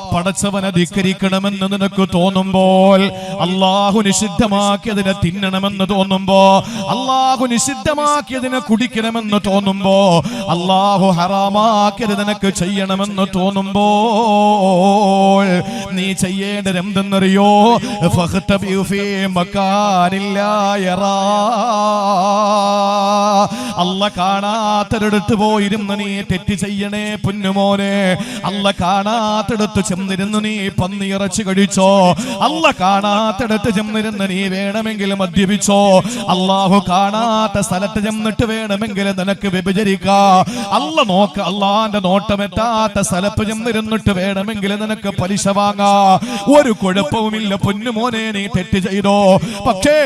പടച്ചവനെ ധിക്കരിക്കണമെന്ന് നിനക്ക് തോന്നുമ്പോൾ, അള്ളാഹു നിഷിദ്ധമാക്കിയതിനെ തിന്നണമെന്ന് തോന്നുമ്പോ, അള്ളാഹു നിഷിദ്ധമാക്കിയതിനെ കുടിക്കണമെന്ന് തോന്നുമ്പോ, അള്ളാഹു ഹറാമാക്കിയത് നിനക്ക് ചെയ്യണമെന്ന് തോന്നുമ്പോൾ നീ ചെയ്യേണ്ടത് എന്തെന്നറിയോ? അല്ല കാണാത്തടുത്ത് പോയിരുന്ന് നീ തെറ്റ് ചെയ്യണേ പൊന്നുമോനെ. അല്ല കാണാത്തടുത്ത് ചെന്നിരുന്ന് നീ പന്നിയിറച്ചി കഴിച്ചോ, അല്ല കാണാത്തടുത്ത് ചെന്നിരുന്ന് നീ വേണമെങ്കിൽ മദ്യപിച്ചോ, അള്ളാഹു കാണാത്ത സ്ഥലത്ത് ചെന്നിട്ട് വേണമെങ്കിൽ നിനക്ക് വ്യഭിചരിക്കാ, അള്ളാന്റെ നോട്ടമെത്താത്ത സ്ഥലത്ത് ചെന്നിരുന്നിട്ട് വേണമെങ്കിൽ നിനക്ക് പലിശ വാങ്ങാ, ഒരു കുഴപ്പവുമില്ല പൊന്നുമോനെ. നീ തെറ്റ് ചെയ്തോ, പക്ഷേ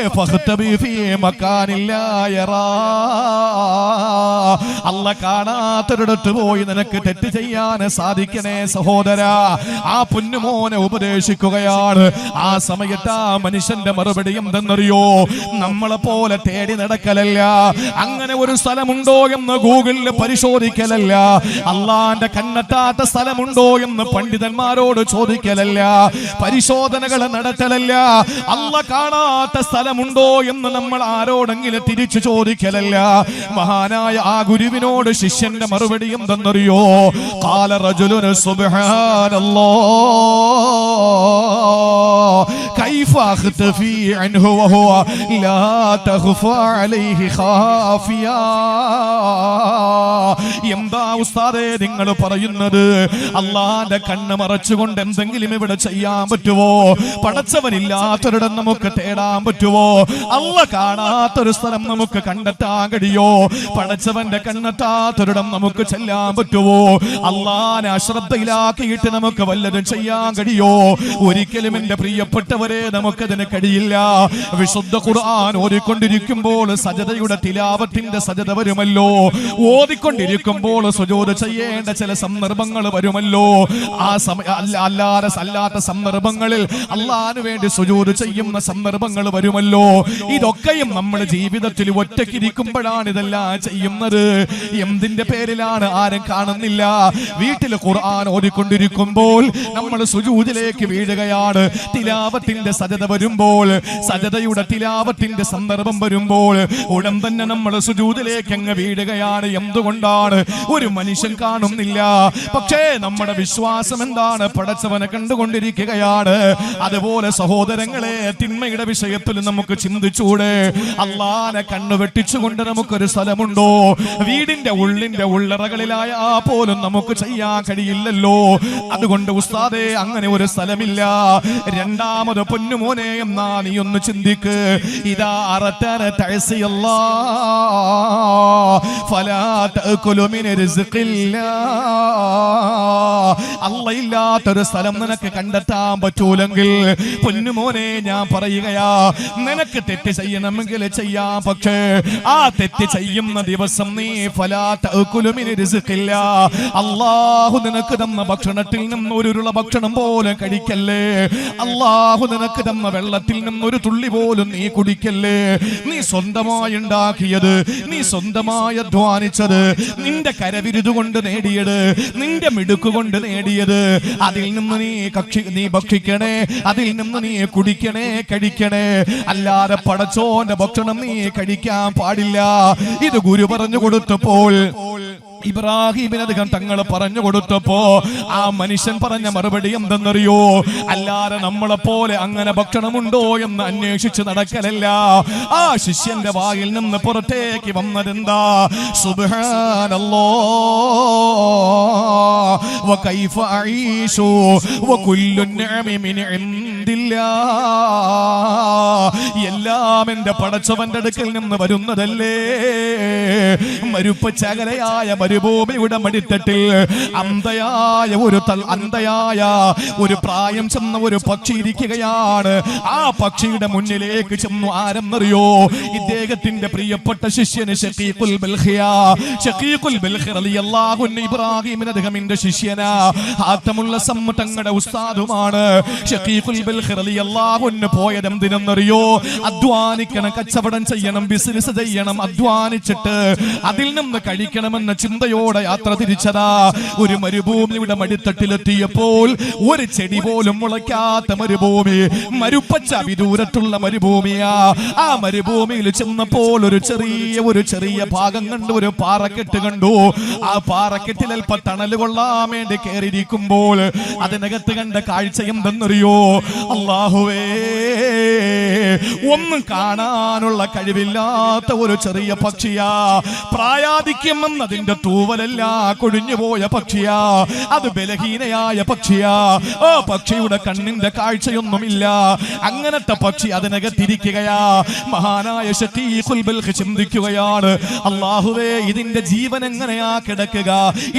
അല്ല കാണാത്തൊരിടത്ത് പോയി നിനക്ക് തെറ്റ് ചെയ്യാൻ സാധിക്കണേ സഹോദര. ആ പൊന്നുമോനെ ഉപദേശിക്കുകയാണ്. ആ സമയത്ത് ആ മനുഷ്യന്റെ മറുപടി എന്തെന്നറിയോ? നമ്മളെ പോലെ തേടി നടക്കലല്ല, അങ്ങനെ ഒരു സ്ഥലമുണ്ടോ എന്ന് ഗൂഗിളിൽ പരിശോധിക്കലല്ല, അള്ളാന്റെ കണ്ണെത്താത്ത സ്ഥലമുണ്ടോ എന്ന് പണ്ഡിതന്മാരോട് ചോദിക്കലല്ല, പരിശോധനകൾ നടത്തലല്ല, അല്ല കാണാത്ത സ്ഥലമുണ്ടോ എന്ന് നമ്മൾ ആരോടെങ്കിലും തിരിച്ചു ചോദിക്കലല്ല. മഹാനായ ആ ഗുരുവിനോട് ശിഷ്യന്റെ മറുപടി എന്തെന്നറിയോ? ഖാല റജുലുൻ സുബ്ഹാനല്ലാഹ് കൈഫ അഖ്തഫി അൻഹു വഹുവ ലാ തഖ്ഫ അലൈഹി ഖാഫിയ. എന്താ ഉസ്താദേ നിങ്ങൾ പറയുന്നത്? അള്ളാന്റെ കണ്ണ് മറച്ചുകൊണ്ട് എന്തെങ്കിലും ഇവിടെ ചെയ്യാൻ പറ്റുമോ? പടച്ചവനില്ലാത്തൊരിടം നമുക്ക് തേടാൻ പറ്റുമോ? അല്ല കാണാത്തൊരു സ്ഥലം നമുക്ക് കണ്ടെത്താൻ കഴിയോ? പടച്ചവന്റെ കണ്ണെത്താത്തൊരിടം നമുക്ക് ചെല്ലാൻ പറ്റുമോ? അള്ളാനെ അശ്രദ്ധയിലാക്കിയിട്ട് നമുക്ക് വല്ലതും ചെയ്യാൻ കഴിയോ? ഒരിക്കലും എന്റെ പ്രിയപ്പെട്ടവരെ നമുക്കതിന് കഴിയില്ല. വിശുദ്ധ ഖുർആൻ ഓതിക്കൊണ്ടിരിക്കുമ്പോൾ സജദയുടെ തിലാവത്തിന്റെ സജദ വരുമല്ലോ, ഓതിക്കൊണ്ടിരിക്കുമ്പോൾ സുജൂദ് ചെയ്യേണ്ട ചില സന്ദർഭങ്ങൾ വരുമല്ലോ. ആ അല്ലാത്ത സന്ദർഭങ്ങളിൽ അള്ളാഹുവിന് വേണ്ടി സുജൂദ് ചെയ്യുന്ന സന്ദർഭങ്ങൾ വരുമല്ലോ. ഇതൊക്കെയും നമ്മൾ ജീവിതത്തിൽ ഒറ്റയ്ക്കിരിക്കുമ്പോഴാണ് ഇതെല്ലാം ചെയ്യുന്നത്. എന്തിന്റെ പേരിലാണ്? ആരും കാണുന്നില്ല. വീട്ടിൽ ഖുർആൻ ഓതിക്കൊണ്ടിരിക്കുമ്പോൾ നമ്മൾ സുജൂദിലേക്ക് വീഴുകയാണ്. തിലാവത്തിന്റെ സജദ വരുമ്പോൾ, സജദയുടെ തിലാവത്തിന്റെ സന്ദർഭം വരുമ്പോൾ ഉടൻ തന്നെ നമ്മൾ സുജൂദിലേക്ക് അങ്ങ് വീഴുകയാണ്. എന്തുകൊണ്ടാണ്? ഒരു മനുഷ്യൻ കാണുന്നില്ല, പക്ഷേ നമ്മുടെ വിശ്വാസം എന്താണ്? പടച്ചവനെ കണ്ടുകൊണ്ടിരിക്കുകയാണ്. അതുപോലെ സഹോദരങ്ങളെ, തിന്മയുടെ വിഷയത്തിൽ നമുക്ക് ചിന്തിച്ചൂടെ? അള്ളാനെ കണ്ണു വെട്ടിച്ചുകൊണ്ട് നമുക്കൊരു സ്ഥലമുണ്ടോ? വീടിന്റെ ഉള്ളറകളിലായ പോലും നമുക്ക് ചെയ്യാൻ കഴിയില്ലല്ലോ. അതുകൊണ്ട് ഉസ്താദേ, അങ്ങനെ ഒരു സ്ഥലമില്ല. രണ്ടാമത് പൊന്നുമോനെ, എന്നാ നീ ഒന്ന് ചിന്തിക്ക്. ഇതാ അറത്തന തഅസിയല്ലാ ഫലാ തഅകുലു മിൻ റിസ്ഖില്ലാ. അല്ലാഹുവില്ലാത്തൊരു സ്ഥലം നിനക്ക് കണ്ടെത്താൻ പറ്റൂലെങ്കിൽ പൊന്നുമോനെ, ഞാൻ പറയുകയാ, നിനക്ക് തെറ്റ് ചെയ്യണമെങ്കിൽ ചെയ്യാം, പക്ഷേ ആ തെറ്റ് ചെയ്യുന്ന ദിവസം നീ ഫലാ തഅകുലു മിൻ റിസ്ഖില്ലാ, അല്ലാഹു നിനക്ക് തന്ന ഭക്ഷണത്തിൽ നിന്ന് ഒരു ഉരുള ഭക്ഷണം പോലും കഴിക്കല്ലേ. അല്ലാഹു നിനക്ക് തന്ന വെള്ളത്തിൽ നിന്ന് ഒരു തുള്ളി പോലും നീ കുടിക്കല്ലേ. നീ സ്വന്തമായി ഉണ്ടാക്കിയത്, നീ സ്വന്തമായി അധ്വാനിച്ചത്, നിന്റെ കരവിരുതുകൊണ്ട് നേടിയത്, നിന്റെ മിടുക്കുകൊണ്ട് നേടിയത്, അതിൽ നിന്ന് നീ ഭക്ഷിക്കണേ, അതിൽ നിന്ന് നീ കുടിക്കണേ, കഴിക്കണേ. അല്ലാതെ പടച്ചോന്റെ ഭക്ഷണം നീ കഴിക്കാൻ പാടില്ല. ഇത് ഗുരു പറഞ്ഞു കൊടുത്തപ്പോൾ, ഇബ്രാഹിമിന് അദ്ദേഹം തങ്ങൾ പറഞ്ഞു കൊടുത്തപ്പോ ആ മനുഷ്യൻ പറഞ്ഞ മറുപടി എന്തെന്നറിയോ? അല്ലാതെ നമ്മളെ പോലെ അങ്ങനെ ഭക്ഷണമുണ്ടോ എന്ന് അന്വേഷിച്ച് നടക്കലല്ല. ആ ശിഷ്യന്റെ വായിൽ നിന്ന് പുറത്തേക്ക് വന്നതെന്താ? സുബ്ഹാനല്ലാഹ് വകൈഫ അഈശു വകുല്ലു നിഅമി മിൻ ഇൻദില്ലാഹ്. എല്ലാം എന്റെ പടച്ചവന്റെ അടുക്കൽ നിന്ന് വരുന്നതല്ലേ. മരുപ്പച്ചകലയായ മരുഭൂമിയുടെ മടിത്തട്ടിൽ അന്ധയായ ഒരു പ്രായം ചെന്ന ഒരു പക്ഷി ഇരിക്കുകയാണ്. ആ പക്ഷിയുടെ മുന്നിലേക്ക് ചെന്നു ആരെന്നറിയോ? ഇദ്ദേഹത്തിന്റെ പ്രിയപ്പെട്ട ശിഷ്യന് ശഖീഖുൽ ബൽഖി റളിയല്ലാഹു അൻഹു. ഇബ്രാഹിമിന് അദ്ദേഹത്തിന്റെ ശിഷ്യനാ, ഹാത്തമുൽ അസം തങ്ങളുടെ ഉസ്താദുമാണ്. ശഖീഖുൽ ബൽഖി റളിയല്ലാഹു അൻഹു പോയത് എന്തിനെന്നറിയോ? അധ്വാനിക്കണം, കച്ചവടം ചെയ്യണം, ബിസിനസ് ചെയ്യണം, അധ്വാനിച്ചിട്ട് അതിൽ നിന്ന് കഴിക്കണമെന്ന ചിന്ത ചിന്തയോടെ യാത്ര തിരിച്ചതാ. ഒരു മരുഭൂമിയുടെ മടിത്തട്ടിലെത്തിയപ്പോൾ ഒരു ചെടി പോലും മുളയ്ക്കാത്ത മരുഭൂമി, മരുപ്പച്ച വിദൂരത്തുള്ള മരുഭൂമിയാ. ആ മരുഭൂമിയിൽ ചെന്നപ്പോൾ ഒരു ചെറിയ ഭാഗം കണ്ടു, ഒരു പാറക്കെട്ട് കണ്ടു. ആ പാറക്കെട്ടിൽ അല്പ തണല് കൊള്ളാൻ വേണ്ടി കയറിയിരിക്കുമ്പോൾ അതിനകത്ത് കണ്ട കാഴ്ച എന്തെന്നറിയോ? അല്ലാഹുവേ, ഒന്നും കാണാനുള്ള കഴിവില്ലാത്ത ഒരു ചെറിയ പക്ഷിയാ. പ്രായാധിക്യം എന്നതിന്റെ തൂവലല്ല, കൊഴിഞ്ഞുപോയ പക്ഷിയാ. അത് ബലഹീനയായ പക്ഷിയാ. ആ പക്ഷിയുടെ കണ്ണിന്റെ കാഴ്ചയൊന്നുമില്ല. അങ്ങനത്തെ പക്ഷി അതിനകത്തിരിക്കുകയാ. മഹാനായ ശഖീഖുൽ ബൽഖ് ചിന്തിക്കുകയാണ്, അല്ലാഹുവേ, ഇതിന്റെ ജീവൻ എങ്ങനെയാ കിടക്കുക?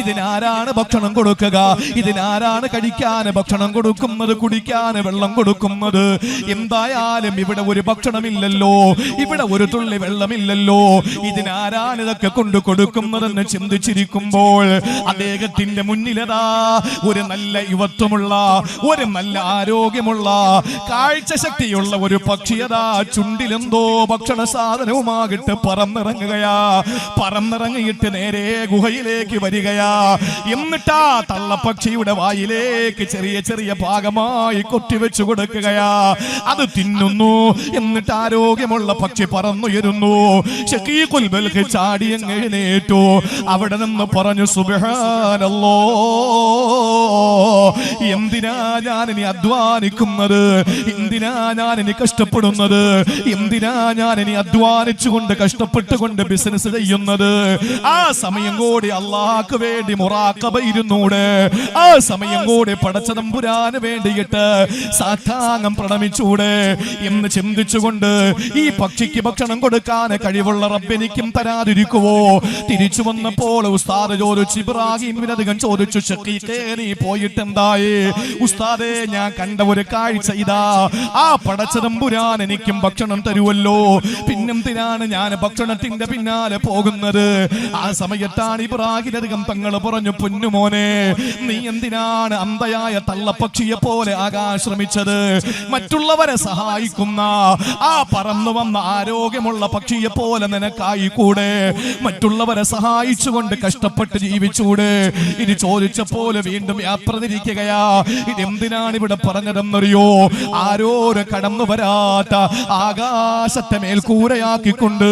ഇതിനാരാണ് ഭക്ഷണം കൊടുക്കുക? ഇതിനാരാണ് കഴിക്കാൻ ഭക്ഷണം കൊടുക്കുന്നത്, കുടിക്കാൻ വെള്ളം കൊടുക്കുന്നത്? എന്തായാലും ഇവിടെ ഒരു ഭക്ഷണമില്ലല്ലോ, ഇവിടെ ഒരു തുള്ളി വെള്ളമില്ലല്ലോ. ഇതിനാരാണ് ഇതൊക്കെ കൊണ്ടു കൊടുക്കുന്നതെന്ന് ചിന്തിച്ചിരിക്കുമ്പോൾ അദ്ദേഹത്തിന്റെ മുന്നിലതാ ഒരു നല്ല യുവത്വമുള്ള, ഒരു നല്ല ആരോഗ്യമുള്ള, കാഴ്ചശക്തിയുള്ള ഒരു പക്ഷിയതാ ചുണ്ടിലെന്തോ ഭക്ഷണ സാധനവുമാകിട്ട് പറന്നിറങ്ങുകയാ. പറന്നിറങ്ങിയിട്ട് നേരെ ഗുഹയിലേക്ക് വരികയാ. എന്നിട്ടാ തള്ളപ്പക്ഷിയുടെ വായിലേക്ക് ചെറിയ ഭാഗമായി കൊത്തിവെച്ചു കൊടുക്കുകയാ. അത് തിന്നുന്നു. എന്നിട്ട് ആരോഗ്യമുള്ള പക്ഷി പറന്നുയരുന്നു. ശഖീഖുൽ ബൽഖ് ചാടിയങ്ങ് എഴുന്നേറ്റു. അവിടെ നിന്ന് പറഞ്ഞു, സുബ്ഹാനല്ലാഹ്, എന്തിനാ ഞാൻ ഇനി അധ്വാനിക്കുന്നത്? എന്തിനാ ഞാൻ ഇനി കഷ്ടപ്പെടുന്നത്? എന്തിനാ ഞാൻ ഇനി അധ്വാനിച്ചുകൊണ്ട് കഷ്ടപ്പെട്ടുകൊണ്ട് ബിസിനസ് ചെയ്യുന്നത്? ആ സമയം കൂടി അള്ളാഹ്ക്ക് വേണ്ടി മുറാഖബ ഇരുന്നൂടെ. ആ സമയം കൂടി പടച്ച തമ്പുരാന് വേണ്ടിയിട്ട് സാഷ്ടാംഗം പ്രണമിച്ചൂടെ എന്ന് ചിന്തിച്ചുകൊണ്ട് ഈ പക്ഷിക്ക് ഭക്ഷണം കൊടുക്കാൻ കഴിവുള്ള റബ്ബെനിക്കും തരാതിരിക്കുവോ? തിരിച്ചു വന്നപ്പോൾ ഉസ്താദ് ചോദിച്ചു, ഇബ്രാഹിമിനധികം ചോദിച്ചു, ശഖീഖേ, നീ പോയിട്ട് എന്തായി? ഉസ്താദേ, ഞാൻ കണ്ട ഒരു കാഴ്ച ഇതാ. ആ പടച്ച തമ്പുരാൻ എനിക്കും ഭക്ഷണം തരുമല്ലോ, പിന്നെന്തിനാണ് ഞാൻ ഭക്ഷണത്തിന്റെ പിന്നാലെ പോകുന്നത്? ആ സമയത്താണ് ഇബ്രാഹിമിനധികം തങ്ങൾ പറഞ്ഞു, പൊന്നുമോനെ, നീ എന്തിനാണ് അന്ധയായ തള്ളപ്പക്ഷിയെ പോലെ ആകാൻ ശ്രമിച്ചത്? മറ്റുള്ളവരെ സഹായിക്കുന്ന ആ പറന്നു വന്ന ആരോഗ്യമുള്ള പക്ഷിയെ പോലെ നിനക്കായി കൂടെ മറ്റുള്ളവരെ സഹായിച്ചുകൊണ്ട് കഷ്ടപ്പെട്ട് ജീവിച്ചൂടെ? ഇനി ചോദിച്ചപ്പോൾ വീണ്ടും യാത്ര തിരിക്കുകയാ. ഇതെന്തിനാണ് ഇവിടെ പറഞ്ഞതെന്നറിയോ? ആരോര് കടന്നു വരാത്ത ആകാശത്തെ മേൽക്കൂരയാക്കിക്കൊണ്ട്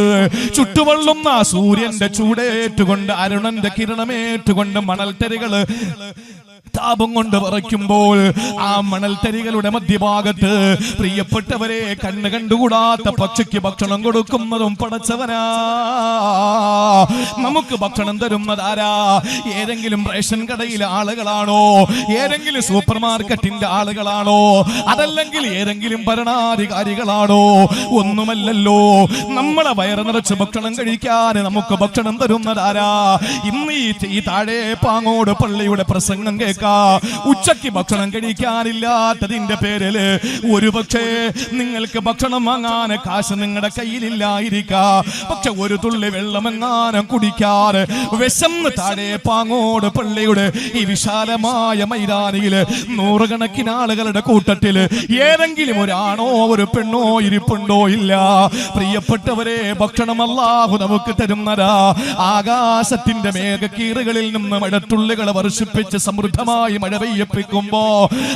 ചുട്ടുവള്ളുന്ന സൂര്യന്റെ ചൂടേറ്റുകൊണ്ട് അരുണന്റെ കിരണമേറ്റുകൊണ്ട് മണൽത്തരികള് താപം കൊണ്ട് വിറയ്ക്കുമ്പോൾ ആ മണൽത്തരികളുടെ മധ്യഭാഗത്ത് പ്രിയപ്പെട്ടവരെ കണ്ണ് കണ്ടുകൂടാത്ത പക്ഷിക്ക് ഭക്ഷണം കൊടുക്കുന്നതും പടച്ചവനാ. നമുക്ക് ഭക്ഷണം തരുന്നതാരാ? ഏതെങ്കിലും റേഷൻ കടയിലെ ആളുകളാണോ? ഏതെങ്കിലും സൂപ്പർ മാർക്കറ്റിന്റെ ആളുകളാണോ? അതല്ലെങ്കിൽ ഏതെങ്കിലും ഭരണാധികാരികളാണോ? ഒന്നുമല്ലല്ലോ. നമ്മളെ വയറ് നിറച്ച് ഭക്ഷണം കഴിക്കാൻ നമുക്ക് ഭക്ഷണം തരുന്നതാരാ? ഇന്ന് ഈ താഴെ പാങ്ങോട് പള്ളിയുടെ പ്രസംഗം കേൾക്കാം. ഉച്ചയ്ക്ക് ഭക്ഷണം കഴിക്കാനില്ലാത്തതിന്റെ പേരില് ഒരുപക്ഷെ നിങ്ങൾക്ക് ഭക്ഷണം വാങ്ങാൻ കാശ് നിങ്ങളുടെ കയ്യിലില്ലായിരിക്കാം. പക്ഷെ ഒരു തുള്ളി വെള്ളമെങ്ങാനും കുടിക്കാറ് വിശന്ന് താഴെ പാങ്ങോട് പള്ളിയുടെ ഈ വിശാലമായ മൈതാനിയില് നൂറുകണക്കിന് ആളുകളുടെ കൂട്ടത്തില് ഏതെങ്കിലും ഒരാണോ ഒരു പെണ്ണോ ഇരിപ്പുണ്ടോ? ഇല്ല. പ്രിയപ്പെട്ടവരെ, ഭക്ഷണം അല്ലാഹു നമുക്ക് തരുന്നതാ. ആകാശത്തിന്റെ മേഘക്കീറുകളിൽ നിന്ന് മഴത്തുള്ളികളെ വർഷിപ്പിച്ച് സമൃദ്ധമായി മഴ പെയ്യിപ്പിക്കുമ്പോ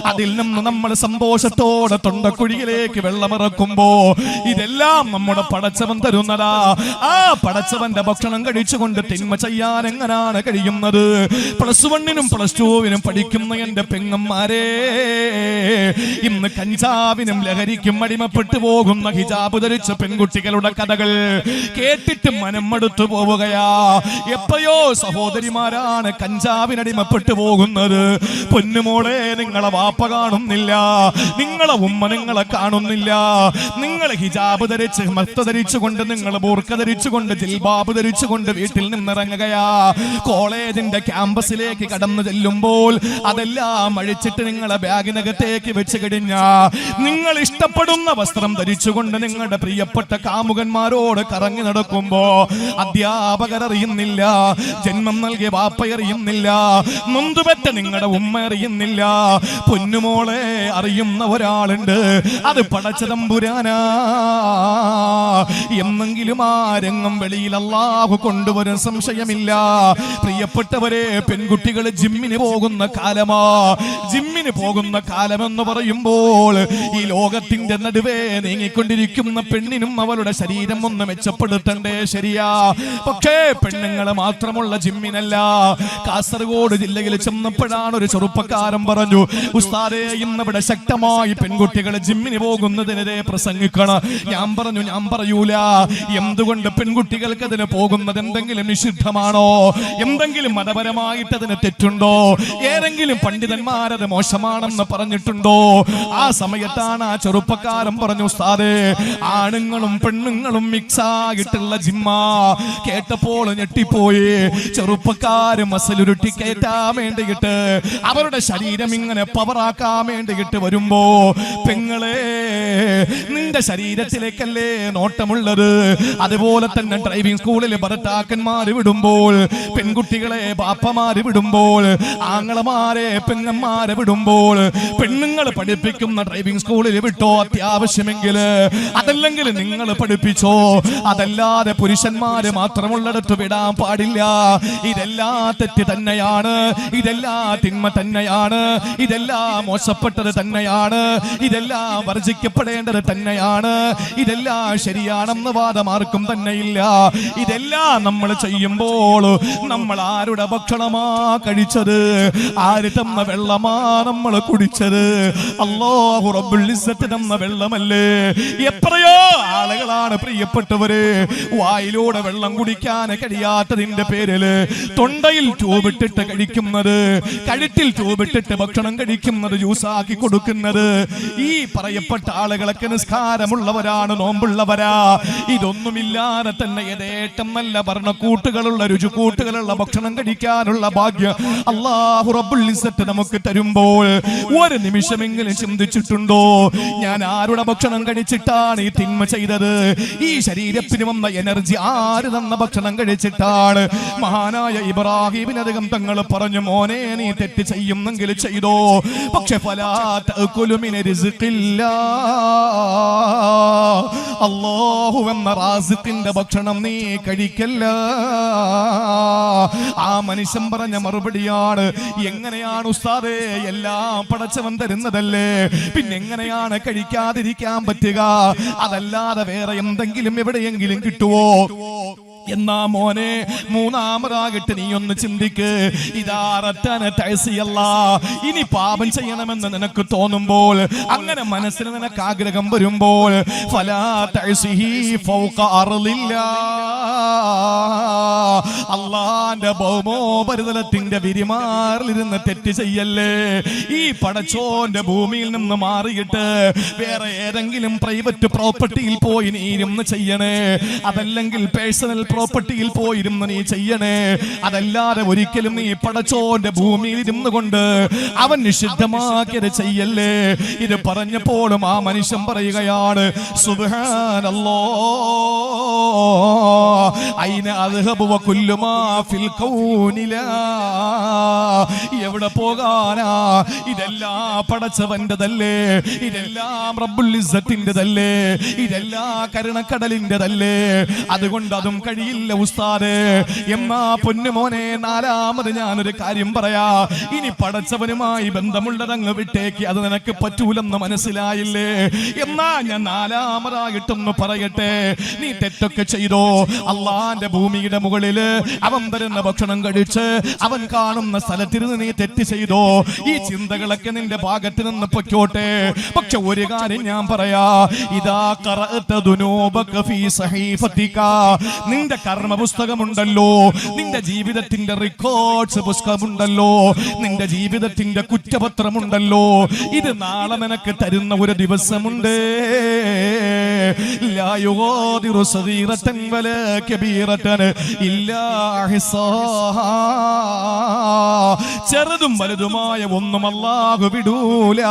അതിൽ നിന്ന് നമ്മൾ സന്തോഷത്തോടെ തൊണ്ടക്കുഴിയിലേക്ക് വെള്ളമിറക്കുമ്പോ ഇതെല്ലാം നമ്മുടെ പടച്ചവൻ തരുന്നതാ. ആ പടച്ചവന്റെ ഭക്ഷണം കഴിച്ചുകൊണ്ട് തിന്മ ചെയ്യാൻ എങ്ങനാണ് കഴിയുന്നത്? പ്ലസ് 1-നും പ്ലസ് 2-നും പഠിക്കുന്ന എന്റെ പെങ്ങന്മാരെ, ഇന്ന് കഞ്ചാവിനും ലഹരിക്കും അടിമപ്പെട്ടു പോകുന്ന ഹിജാബ് ധരിച്ച പെൺകുട്ടികളുടെ കഥകൾ കേട്ടിട്ട് മനം മടുത്തു പോവുകയാ. എപ്പോഴോ സഹോദരിമാരാണ് കഞ്ചാവിനടിമപ്പെട്ടു പോകുന്നത്. പൊന്നുമോളെ, നിങ്ങളെ വാപ്പ കാണുന്നില്ല, നിങ്ങളെ ഉമ്മ നിങ്ങളെ കാണുന്നില്ല. നിങ്ങൾ ഹിജാബ് ധരിച്ച് മത്ത ധരിച്ചുകൊണ്ട്, നിങ്ങൾ ബൂർക്ക ധരിച്ചുകൊണ്ട്, ജിൽബാബ് ധരിച്ചുകൊണ്ട് വീട്ടിൽ നിന്നിറങ്ങുകയാ. കോളേജിന്റെ ക്യാമ്പസിലേക്ക് കടന്നു ചെല്ലുമ്പോൾ അതെല്ലാം അഴിച്ചിട്ട് നിങ്ങളെ ബാഗിനകത്തേക്ക് വെച്ച് കഴിഞ്ഞ നിങ്ങൾ ഇഷ്ടപ്പെടുന്ന വസ്ത്രം ധരിച്ചുകൊണ്ട് നിങ്ങളുടെ പ്രിയപ്പെട്ട കാമുകന്മാരോട് കറങ്ങി നടക്കുമ്പോ അധ്യാപകർ അറിയുന്നില്ല, ജന്മം നൽകിയ വാപ്പ അറിയുന്നില്ല, നൊന്തുപെറ്റ നിങ്ങളുടെ ഉമ്മ അറിയുന്നില്ല, പൊന്നുമോളെ അറിയുന്ന ഒരാളുണ്ട്, അത് പടച്ചതമ്പുരാനാ. എന്നെങ്കിലും ആ രംഗം വെളിയിൽ അല്ലാഹു കൊണ്ടുവരും, സംശയമില്ല. പ്രിയപ്പെട്ടവരെ, പെൺകുട്ടികൾ ജിമ്മിന് പോകുന്ന കാലമാ. ജിമ്മിന് പോകുന്ന കാലമെന്ന് പറയുമ്പോൾ ഈ ലോകത്തിന്റെ നടുവേ നീങ്ങിക്കൊണ്ടിരിക്കുന്ന പെണ്ണിനും അവളുടെ ശരീരം ഒന്ന് മെച്ചപ്പെടുത്തണ്ടേ, ശരിയാ? പക്ഷേ പെണ്ണുങ്ങളെ മാത്രമുള്ള ജിമ്മിനല്ല. കാസർഗോഡ് ജില്ലയിൽ ചെന്നപ്പോഴാണ് ഒരു ചെറുപ്പക്കാരൻ പറഞ്ഞു, ഉസ്താദേ ഇന്നിവിടെ ശക്തമായി പെൺകുട്ടികൾ ജിമ്മിന് പോകുന്നതിനെതിരെ പ്രസംഗിക്കണം. ഞാൻ പറഞ്ഞു, ഞാൻ പറയൂല. എന്തുകൊണ്ട്? പെൺകുട്ടികൾക്ക് അതിന് പോകുന്നത് എന്തെങ്കിലും നിഷിദ്ധമാണോ? എന്തെങ്കിലും മതപരമായിട്ട് അതിന് തെറ്റുണ്ടോ? ഏതെങ്കിലും പണ്ഡിതന്മാരത് മോശമാണെന്ന് പറഞ്ഞിട്ടുണ്ടോ? ആ സമയത്താണ് ആ ചെറുപ്പക്കാരൻ പറഞ്ഞു, ഉസ്താദേ ആണുങ്ങളും പെണ്ണുങ്ങളും മിക്സ് ആയിട്ടുള്ള ജിമ്മാ. കേട്ടപ്പോൾ ഞെട്ടിപ്പോയി. ചെറുപ്പക്കാര് മസലുരുട്ടി കയറ്റാൻ വേണ്ടിയിട്ട്, അവരുടെ ശരീരം ഇങ്ങനെ പവറാക്കാൻ വേണ്ടിയിട്ട് വരുമ്പോ, പെങ്ങളെ നിന്റെ ശരീരത്തിലേക്കല്ലേ നോട്ടമുള്ളത്? അതുപോലെ തന്നെ ഡ്രൈവിംഗ് സ്കൂളിൽ ഭർത്താക്കന്മാര് വിടുമ്പോൾ, പെൺകുട്ടികളെ ബാപ്പമാര് വിടുമ്പോൾ, ആങ്ങളമാരെ പെങ്ങന്മാരെ വിടുമ്പോൾ, പെണ്ണുങ്ങൾ പഠിപ്പിക്കുന്ന ഡ്രൈവിംഗ് സ്കൂളിൽ വിട്ടോ അത്യാവശ്യമെങ്കിൽ, അതല്ലെങ്കിൽ നിങ്ങൾ പഠിപ്പിച്ചോ. അതല്ലാതെ പുരുഷന്മാര് മാത്രമുള്ളിടത്ത് വിടാൻ പാടില്ല. ഇതെല്ലാം തെറ്റ് തന്നെയാണ്, ഇതെല്ലാം തിന്മ തന്നെയാണ്, ഇതെല്ലാം മോശപ്പെട്ടത് തന്നെയാണ്, ഇതെല്ലാം വർജിക്കപ്പെടേണ്ടത് തന്നെയാണ്, ഇതെല്ലാം ശരിയാണെന്ന് വാദമാർക്കും തന്നെയില്ല. ഇതെല്ലാം നമ്മൾ ചെയ്യുമ്പോൾ നമ്മൾ ആരുടെ ഭക്ഷണമാ കഴിച്ചത്? ആര് തന്ന വെള്ളമാ നമ്മൾ കുടിച്ചത്? അല്ലാഹു റബ്ബുൽ ഇസ്സത്ത് തന്ന വെള്ളമല്ലേ? എത്രയോ ആളുകളാണ് പ്രിയപ്പെട്ടവര് വായിലൂടെ വെള്ളം കുടിക്കാൻ കഴിയാത്തതിന്റെ പേരില് തൊണ്ടയിൽ ട്യൂബിട്ടിട്ട് കഴിക്കുന്നത്, കഴുത്തിൽ ട്യൂബിട്ടിട്ട് ഭക്ഷണം കഴിക്കുന്നത്, ജ്യൂസാക്കി കൊടുക്കുന്നത്. ഈ പറയപ്പെട്ട ആളുകളൊക്കെ നിസ്കാരമുള്ളവരാണ്, നോമ്പുള്ളവരാ. ഇതൊന്നുമില്ലാതെ തന്നെ യഥേഷ്ടം നല്ല ഭരണക്കൂട്ടുകളുള്ള, രുചിക്കൂട്ടുകളുള്ള ഭക്ഷണം കഴിക്കാനുള്ള ഭാഗ്യം അല്ലാഹു റബ്ബുൽ ഇസ്സത്ത് നമുക്ക് തരുമ്പോൾ ഒരു നിമിഷമെങ്കിലും ചിന്തിച്ചിട്ടുണ്ടോ, ഞാൻ ആരുടെ ഭക്ഷണം കഴിച്ചിട്ടാണ് ഈ തിന്മ ചെയ്തത്? ഈ ശരീരത്തിന് വന്ന എനർജി ആര് തന്ന ഭക്ഷണം കഴിച്ചിട്ടാണ്? മഹാനായ ഇബ്രാഹിമിനധികം തങ്ങൾ പറഞ്ഞു, മോനെ നീ തെറ്റ് ചെയ്യുന്നെങ്കിൽ ചെയ്തോ, പക്ഷെ അല്ലാഹു എന്ന റാസിഖിന്റെ ഭക്ഷണം നീ കഴിക്കല്ല. ആ മനുഷ്യൻ പറഞ്ഞ മറുപടിയാണ്, എങ്ങനെയാണ് ഉസ്താദേ, എല്ലാം പടച്ചവൻ തരുന്നതല്ലേ, പിന്നെ എങ്ങനെയാണ് കഴിക്കാതിരിക്കാൻ പറ്റുക? അതല്ലാതെ വേറെ എന്തെങ്കിലും എവിടെയെങ്കിലും കിട്ടുവോ? എന്നാ മോനെ, മൂന്നാമതാകട്ടെ നീ ഒന്ന് ചിന്തിക്ക്. ഇനി പാപം ചെയ്യണമെന്ന് നിനക്ക് തോന്നുമ്പോൾ, അങ്ങനെ മനസ്സിന് നിനക്ക് ആഗ്രഹം വരുമ്പോൾ, അള്ളാന്റെ ഭൗമോപരിതലത്തിന്റെ വിരിമാറിലിരുന്ന് തെറ്റ് ചെയ്യല്ലേ. ഈ പടച്ചോന്റെ ഭൂമിയിൽ നിന്ന് മാറിയിട്ട് വേറെ ഏതെങ്കിലും പ്രൈവറ്റ് പ്രോപ്പർട്ടിയിൽ പോയി നീ ഇരുന്ന് ചെയ്യണേ, അതല്ലെങ്കിൽ പേഴ്സണൽ പ്രോപ്പർട്ടിയിൽ പോയിരുന്ന് നീ ചെയ്യണേ. അതല്ലാതെ ഒരിക്കലും നീ പടച്ചോന്റെ ഭൂമിയിൽ ഇരുന്നു കൊണ്ട് അവൻ നിഷിദ്ധമാക്കിയത് ചെയ്യല്ലേ. ഇത് പറഞ്ഞപ്പോഴും ആ മനുഷ്യൻ പറയുകയാണ്, സുബ്ഹാനല്ലാഹ് ഐന അദ്ഹബു വകുല്ലു മാ ഫിൽ കൗനിലാ. എവിടെ പോകാനാ? ഇതെല്ലാം പടച്ചവന്റെതല്ലേ, ഇതെല്ലാം റബ്ബുൽ ഇസ്സത്തിന്റെതല്ലേ, ഇതെല്ലാം കരുണക്കടലിന്റെതല്ലേ. അതുകൊണ്ട് അതും കഴിയില്ല ഉസ്താദേ. എന്നാ പൊന്നുമോനെ, നാലാമത് ഞാനൊരു കാര്യം പറയാ. ഇനി പടച്ചവനുമായി ബന്ധമുള്ളതങ്ങ് വിട്ടേക്ക്, അത് നിനക്ക് പറ്റൂലെന്ന് മനസ്സിലായില്ലേ? എന്നാ ഞാൻ നാലാമതായിട്ടൊന്ന് പറയട്ടെ. നീ തെറ്റൊക്കെ ചെയ്തോ, അള്ളാന്റെ ഭൂമിയുടെ മുകളില് അവൻ തരുന്ന ഭക്ഷണം കഴിച്ച് അവൻ കാണുന്ന സ്ഥലത്തിരുന്ന് നീ തെറ്റ് ചെയ്തോ, ഈ ചിന്തകളൊക്കെ നിന്റെ ഭാഗത്ത് നിന്ന് പൊയ്ക്കോട്ടെ. പക്ഷെ ഒരു കാര്യം ഞാൻ പറയാ, ഇതാ ഖറഅത ദുനൂബക ഫീ സഹീഫതിക, നിന്റെ നിന്റെ കർമ്മ പുസ്തകമുണ്ടല്ലോ, നിന്റെ ജീവിതത്തിന്റെ റെക്കോർഡ്സ് പുസ്തകമുണ്ടല്ലോ, നിന്റെ ജീവിതത്തിന്റെ കുറ്റപത്രമുണ്ടല്ലോ. ഇത് നാളെ നിനക്ക് തരുന്ന ഒരു ദിവസമുണ്ട്. ലാ യുഗാദിറു സഗീറതൻ വലാ കബീറതൻ ഇല്ലാ അഹ്സാഹാ. ചെറുതും വലുതുമായ ഒന്നും അല്ലാഹു വിടൂല.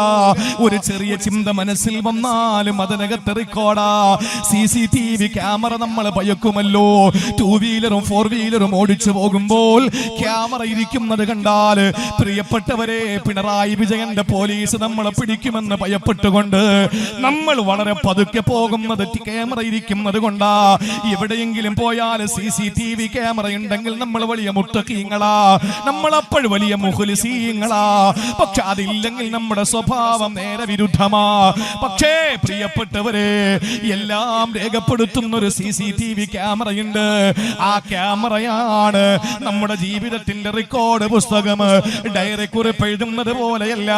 ഒരു ചെറിയ ചിന്ത മനസ്സിൽ വന്നാലും അതിനകത്ത് റെക്കോർഡാ. CCTV ക്യാമറ നമ്മൾ ഭയക്കുമല്ലോ. 2 വീലറും 4 വീലറും ഓടിച്ചു പോകുമ്പോൾ ക്യാമറ ഇരിക്കുന്നത് കണ്ടാൽ പ്രിയപ്പെട്ടവരെ, പിണറായി വിജയന്റെ പോലീസ് നമ്മളെ പിടിക്കുമെന്ന് ഭയപ്പെട്ടുകൊണ്ട് നമ്മൾ വളരെ പതുക്കെ പോകുന്നത് ക്യാമറ ഇരിക്കുന്നത് കൊണ്ടാ. എവിടെയെങ്കിലും പോയാൽ CCTV ക്യാമറ ഉണ്ടെങ്കിൽ നമ്മൾ വലിയ മുത്തഖീങ്ങളാ, നമ്മളപ്പോൾ വലിയ മുഖ്ലിസീങ്ങളാ. പക്ഷെ അതില്ലെങ്കിൽ നമ്മുടെ സ്വഭാവം നേരെ വിരുദ്ധമാ. പക്ഷേ പ്രിയപ്പെട്ടവരെ, എല്ലാം രേഖപ്പെടുത്തുന്ന ഒരു CCTV ക്യാമറയുണ്ട്. ആ ക്യാമറയാണ് നമ്മുടെ ജീവിതത്തിന്റെ റെക്കോർഡ് പുസ്തകം. ഡയറി കുറിപ്പ് എഴുതുന്നത് പോലെയല്ല.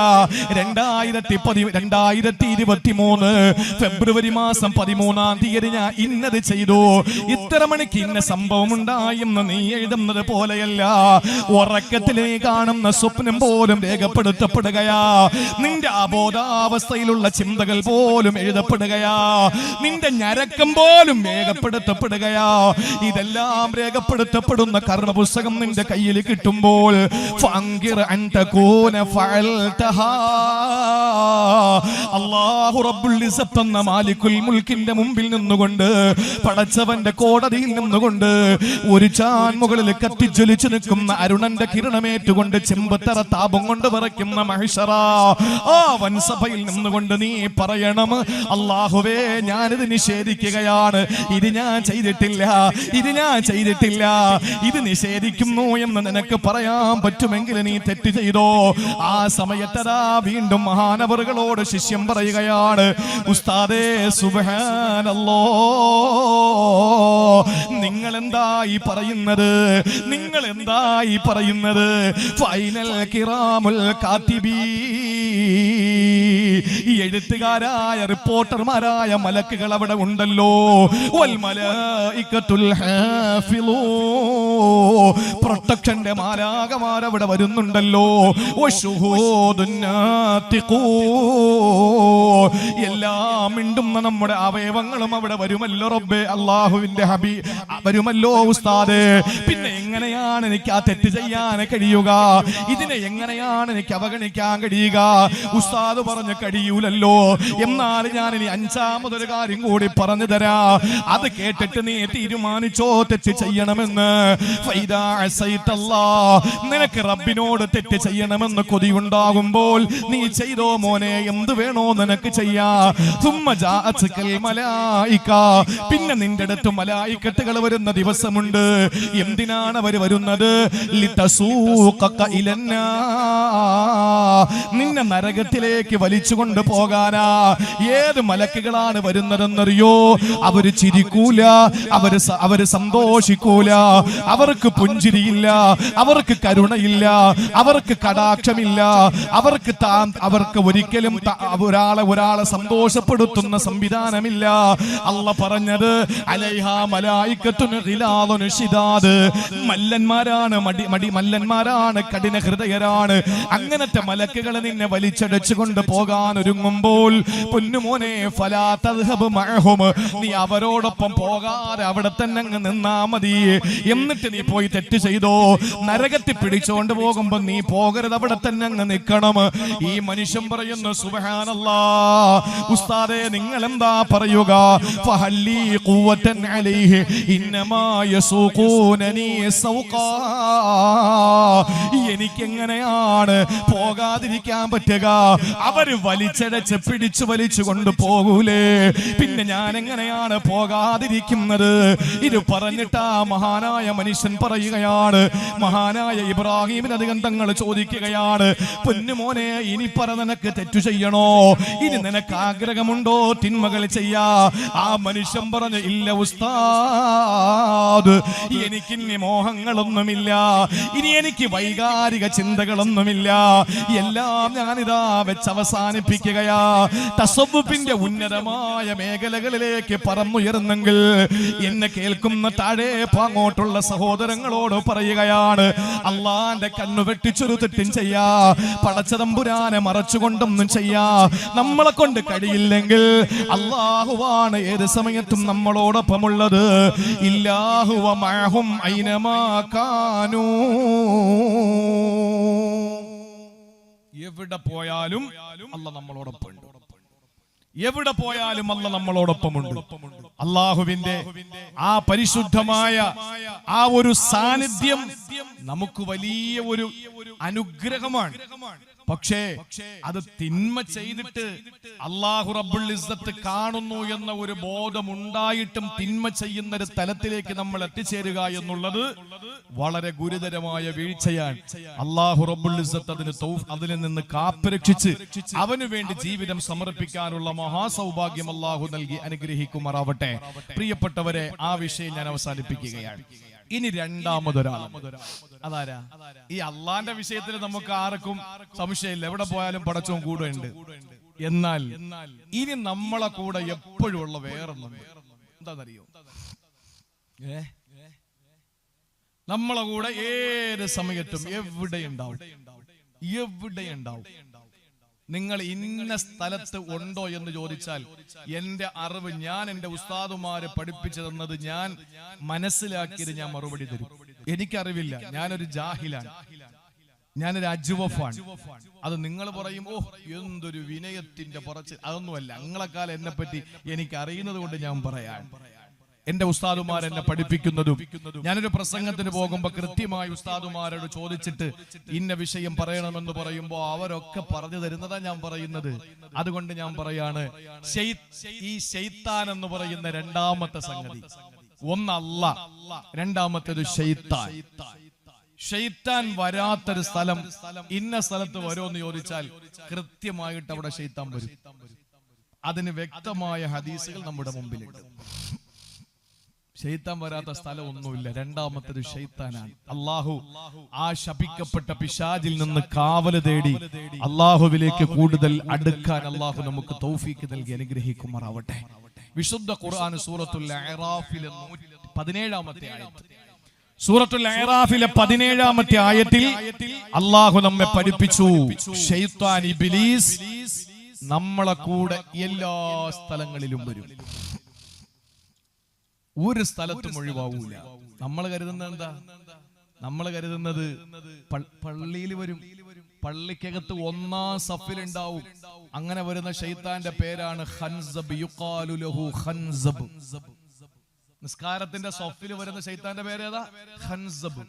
2023 ഫെബ്രുവരി മാസം 13-ാം തീയതി ഞാൻ ഇന്നത് ചെയ്തു, ഇത്ര മണിക്ക് ഇന്ന സംഭവം ഉണ്ടായെന്ന് നീ എഴുതുന്നത് പോലെയല്ല. ഉറക്കത്തിൽ നീ കാണുന്ന സ്വപ്നം പോലും രേഖപ്പെടുത്തപ്പെടുകയാ. നിന്റെ അബോധാവസ്ഥയിലുള്ള ചിന്തകൾ പോലും എഴുതപ്പെടുകയാ. നിന്റെ ഞരക്കം പോലും രേഖപ്പെടുത്തപ്പെടുകയാ. ഇതെല്ലാം രേഖപ്പെടുത്തപ്പെടുന്ന കർമ്മപുസ്തകം നിന്റെ കയ്യിൽ കിട്ടുമ്പോൾ അല്ലാഹു റബ്ബുൽ ഇസ്സത്ത് എന്ന മാലിക്കുൽ മുൽക്കിന്റെ മുമ്പിൽ നിന്നുകൊണ്ട്, പടച്ചവന്റെ കോടതിയിൽ നിന്നുകൊണ്ട്, ഒരു ചാൻ മുകളിൽ കത്തിജ്വലിച്ചു നിൽക്കുന്ന അരുണന്റെ കിരണമേറ്റുകൊണ്ട് ചെമ്പത്തറ താപം കൊണ്ട് വിറയ്ക്കുന്ന മഹ്ശറ, ആ വൻസഭയിൽ നിന്നുകൊണ്ട് നീ പറയണം, അല്ലാഹുവേ ഞാനിത് നിഷേധിക്കുകയാണ്, ഇത് ഞാൻ ചെയ്തിട്ടില്ല, ഇത് ഞാൻ ചെയ്തിട്ടില്ല, ഇത് നിഷേധിക്കുന്നു എന്ന് നിനക്ക് പറയാൻ പറ്റുമെങ്കിൽ നീ തെറ്റ് ചെയ്തോ. ആ സമയത്തതാ വീണ്ടും മഹാനവറുകളോട് ശിഷ്യം പറയുകയാണ്, ഉസ്താദേ സുബ്ഹാനല്ലാഹ്, നിങ്ങൾ എന്തായി പറയുന്നത്, നിങ്ങൾ എന്തായി പറയുന്നത്? ഫൈനൽ കിറാമുൽ കാത്തിബീ, ഈ എഴുത്തുകാരായ റിപ്പോർട്ടർമാരായ മലക്കുകൾ അവിടെ ഉണ്ടല്ലോ. വൽ മലായികത്തുൽ ഹാഫിളൂ, പ്രൊട്ടക്ഷന്റെ മാലാകമാർ അവിടെ വരുന്നുണ്ടല്ലോ. വശുഹൂദുൻ നാതിഖൂ, എല്ലാം മിണ്ടുന്ന നമ്മുടെ അവയവങ്ങളും അവിടെ വരുമല്ലോ. റബ്ബേ, അല്ലാഹുവിന്റെ ഹബീബ് വരുമല്ലോ ഉസ്താദേ. പിന്നെ എങ്ങനെയാണ് എനിക്ക് ആ തെറ്റ് ചെയ്യാൻ കഴിയുക? ഇതിനെ എങ്ങനെയാണ് എനിക്ക് അവഗണിക്കാൻ കഴിയുക? ഉസ്താദ് പറഞ്ഞു കഴിയൂലല്ലോ. എന്നാൽ ഞാൻ ഇനി 5-മതൊരു കാര്യം കൂടി പറഞ്ഞു തരാ, അത് കേട്ടിട്ട് നീ തീരുമാനിച്ചോ തെറ്റ് ചെയ്യണമെന്ന്. നിനക്ക് റബ്ബിനോട് തെറ്റ് ചെയ്യണമെന്ന് കൊതിയുണ്ടാകുമ്പോൾ നീ ചെയ്തോ മോനെ, എന്ത് വേണോ നിനക്ക് ചെയ്യാ. പിന്നെ നിന്റെ അടുത്ത് മലായിക്കത്തുകൾ വരുന്ന ദിവസമുണ്ട്. എന്തിനാണ് അവർ വരുന്നത്? നിന്നെ നരകത്തിലേക്ക് വലിച്ചുകൊണ്ട് പോകാനാ. ഏത് മലക്കുകളാണ് വരുന്നതെന്നറിയോ? അവര് ചിരിക്കൂല, അവര് സന്തോഷിക്കൂല, അവർക്ക് പുഞ്ചിരിയില്ല, അവർക്ക് കരുണയില്ല, അവർക്ക് കടാക്ഷമില്ല, അവർക്ക് ഒരിക്കലും ഒരാളെ സന്തോഷപ്പെടുത്തുന്ന സംവിധാനമില്ല. അല്ലാഹ് പറഞ്ഞത് അലൈഹാ മലായികത്തുൻ ഗിലാദുൻ ശിദാദ്, മല്ലന്മാരാണ്, മല്ലന്മാരാണ്, കഠിന ഹൃദയരാണ്. അങ്ങനത്തെ മലക്കുകൾ നിന്നെ വലിച്ചടച്ചുകൊണ്ട് പോകാൻ ഒരുങ്ങുമ്പോൾ പൊന്നുമോനെ, ഫലാ തദ്ഹബ് മഅഹും, നീ അവരോടൊപ്പം പോകാതെ അവിടെ തന്നെ അങ്ങ് നിന്നാ മതി. എന്നിട്ട് നീ പോയി തെറ്റ് ചെയ്തോ, നരകത്തിൽ പിടിച്ചോണ്ട് പോകുമ്പോ നീ പോകരുത്, അവിടെ തന്നെ അങ്ങ് നിൽക്കണം. ഈ മനുഷ്യൻ പറയുന്നു, സുബ്ഹാനല്ലാഹ്, ഉസ്താദേ നിങ്ങൾ എന്താ പറയുക? ഫഹല്ലി ഖുവതൻ അലൈഹി ഇന്നമാ യസൂഖൂനനി സൗഖാ, എനിക്കെങ്ങനെയാണ് പോകാതിരിക്കാൻ പറ്റുക? അവര് വലിച്ചടച്ച് പിടിച്ചു കൊണ്ടുപോകൂലേ, പിന്നെ ഞാൻ എങ്ങനെയാണ് പോകാതിരിക്കുന്നത്? ഇത് പറഞ്ഞിട്ട് ആ മഹാനായ മനുഷ്യൻ മനുഷ്യൻ പറയുകയാണ്, മഹാനായ ഇബ്രാഹിമിന് അധികം തങ്ങൾ ചോദിക്കുകയാണ്, പൊന്നുമോനെ ഇനി പറ, നിനക്ക് തെറ്റു ചെയ്യണോ? ഇനി നിനക്ക് ആഗ്രഹമുണ്ടോ തിന്മകൾ ചെയ്യാ? ആ മനുഷ്യൻ പറഞ്ഞു, ഇല്ല ഉസ്താദ്, എനിക്കിനി മോഹങ്ങളൊന്നുമില്ല, ഇനി എനിക്ക് വൈകാരിക ചിന്തകളൊന്നുമില്ല, എല്ലാം ഞാനിതാ വെച്ച് അവസാനിപ്പിക്കുകയാ. തസവ്വുഫിന്റെ ഉന്നതമായ മേഖലകളിലേക്ക് പറന്നുയർന്നെങ്കിൽ എന്നെ കേൾക്കുന്ന താഴെ അങ്ങോട്ടുള്ള സഹോദരങ്ങളോട് പറയുകയാണ്, അള്ളാന്റെ കണ്ണു വെട്ടിച്ചൊരു തെറ്റും ചെയ്യാ, പടച്ചതമ്പുരാനെ മറച്ചുകൊണ്ടൊന്നും ചെയ്യാ നമ്മളെ കൊണ്ട് കഴിയില്ലെങ്കിൽ അള്ളാഹുവാണ് ഏത് സമയത്തും നമ്മളോടൊപ്പമുള്ളത്. ഇല്ലാഹുവ മഅഹും ഐനമാ കാനൂ. എവിടെ പോയാലും അല്ലാഹ് നമ്മളോടൊപ്പമുണ്ട്. എവിടെ പോയാലും അല്ലാഹ് നമ്മളോടൊപ്പമുണ്ട്. അള്ളാഹുവിന്റെ ആ പരിശുദ്ധമായ ആ ഒരു സാന്നിധ്യം നമുക്ക് വലിയ ഒരു അനുഗ്രഹമാണ്. പക്ഷേ അത് തിന്മ ചെയ്തിട്ട് അല്ലാഹു റബ്ബുൽ ഇസ്സത്ത് കാണുന്നു എന്ന ഒരു ബോധം ഉണ്ടായിട്ടും തിന്മ ചെയ്യുന്ന ഒരു തലത്തിലേക്ക് നമ്മൾ എത്തിച്ചേരുക എന്നുള്ളത് വളരെ ഗുരുതരമായ വീഴ്ചയാണ്. അല്ലാഹു റബ്ബുൽ ഇസ്സത്ത് അതിൽ നിന്ന് കാത്തുരക്ഷിച്ച് അവനു വേണ്ടി ജീവിതം സമർപ്പിക്കാനുള്ള മഹാസൗഭാഗ്യം അല്ലാഹു നൽകി അനുഗ്രഹിക്കുമാറാവട്ടെ. പ്രിയപ്പെട്ടവരെ, ആ വിഷയം ഞാൻ അവസാനിപ്പിക്കുകയാണ്. ഇനി രണ്ടാമതൊരാൾ, അതാരാ? ഈ അള്ളാന്റെ വിഷയത്തിൽ നമുക്ക് ആർക്കും സംശയമില്ല, എവിടെ പോയാലും പടച്ചോൻ കൂടെ ഉണ്ട്. എന്നാൽ ഇനി നമ്മളെ കൂടെ എപ്പോഴും ഉള്ള വേറൊന്നും എന്താണെന്നറിയോ? നമ്മളെ കൂടെ ഏത് സമയത്തും എവിടെയുണ്ടാവും. നിങ്ങൾ ഇന്ന സ്ഥലത്ത് ഉണ്ടോ എന്ന് ചോദിച്ചാൽ എന്റെ അറിവ്, ഞാൻ എന്റെ ഉസ്താദുമാരെ പഠിപ്പിച്ചു തന്നത്, ഞാൻ മനസ്സിലാക്കിയത് ഞാൻ മറുപടി തരും. എനിക്കറിവില്ല, ഞാനൊരു ജാഹിലാണ്, ഞാനൊരു അജ്വഫാണ്. അത് നിങ്ങൾ പറയും, ഓ എന്തൊരു വിനയത്തിന്റെ പറച്ച്. അതൊന്നുമല്ല, നിങ്ങളെക്കാലം എന്നെ പറ്റി എനിക്ക് അറിയുന്നത് കൊണ്ട് ഞാൻ പറയാൻ. എന്റെ ഉസ്താദുമാർ എന്നെ പഠിപ്പിക്കുന്നതും, ഞാനൊരു പ്രസംഗത്തിന് പോകുമ്പോ കൃത്യമായി ഉസ്താദുമാരോട് ചോദിച്ചിട്ട് ഇന്ന വിഷയം പറയണമെന്ന് പറയുമ്പോ അവരൊക്കെ പറഞ്ഞു തരുന്നതാ ഞാൻ പറയുന്നത്. അതുകൊണ്ട് ഞാൻ പറയാണ്, ഈ ശൈത്താൻ എന്ന് പറയുന്ന രണ്ടാമത്തെ സംഗതി, ഒന്ന് അല്ലാഹ്, രണ്ടാമത്തേത് ശൈത്താൻ. ശൈത്താൻ വരാത്തൊരു സ്ഥലം, ഇന്ന സ്ഥലത്ത് വരുമെന്ന് ചോദിച്ചാൽ കൃത്യമായിട്ട് അവിടെ ശൈത്താൻ വരും. അതിന് വ്യക്തമായ ഹദീസുകൾ നമ്മുടെ മുമ്പിലുണ്ട്. ശൈത്താൻ വരാത്ത സ്ഥലം ഒന്നുമില്ല. രണ്ടാമത്തേത് ശൈത്താനാണ്. അള്ളാഹു ആ ശപിക്കപ്പെട്ട പിശാചിൽ നിന്ന് കാവല് തേടി അള്ളാഹുവിലേക്ക് കൂടുതൽ അടുക്കാൻ അള്ളാഹു നമുക്ക് തൗഫീക്ക് നൽകി അനുഗ്രഹിക്കുമാറാവട്ടെ. വിശുദ്ധ ഖുർആൻ സൂറത്തുൽ അഅറാഫിലെ 17-ാമത്തെ ആയത്ത്, സൂറത്തുൽ അഅറാഫിലെ 17-ാമത്തെ ആയത്തിൽ അള്ളാഹു നമ്മെ പഠിപ്പിച്ചു, ശൈത്താൻ ഇബ്ലീസ് നമ്മളെ കൂടെ എല്ലാ സ്ഥലങ്ങളിലും വരും, ഒരു സ്ഥലത്തും ഒഴിവാവൂല. നമ്മൾ കരുതുന്നത് എന്താ? നമ്മൾ കരുതുന്നത് പള്ളിയിൽ വരും, പള്ളിക്കകത്ത് ഒന്നാം സഫിലുണ്ടാവും. അങ്ങനെ വരുന്ന ശൈത്താന്റെ പേരാണ് ഖൻസബ്, യുഖാലു ലഹു ഖൻസബ്. നിസ്കാരത്തിന്റെ സഫിൽ വരുന്ന ശൈത്താന്റെ പേരേതാ? ഖൻസബ്.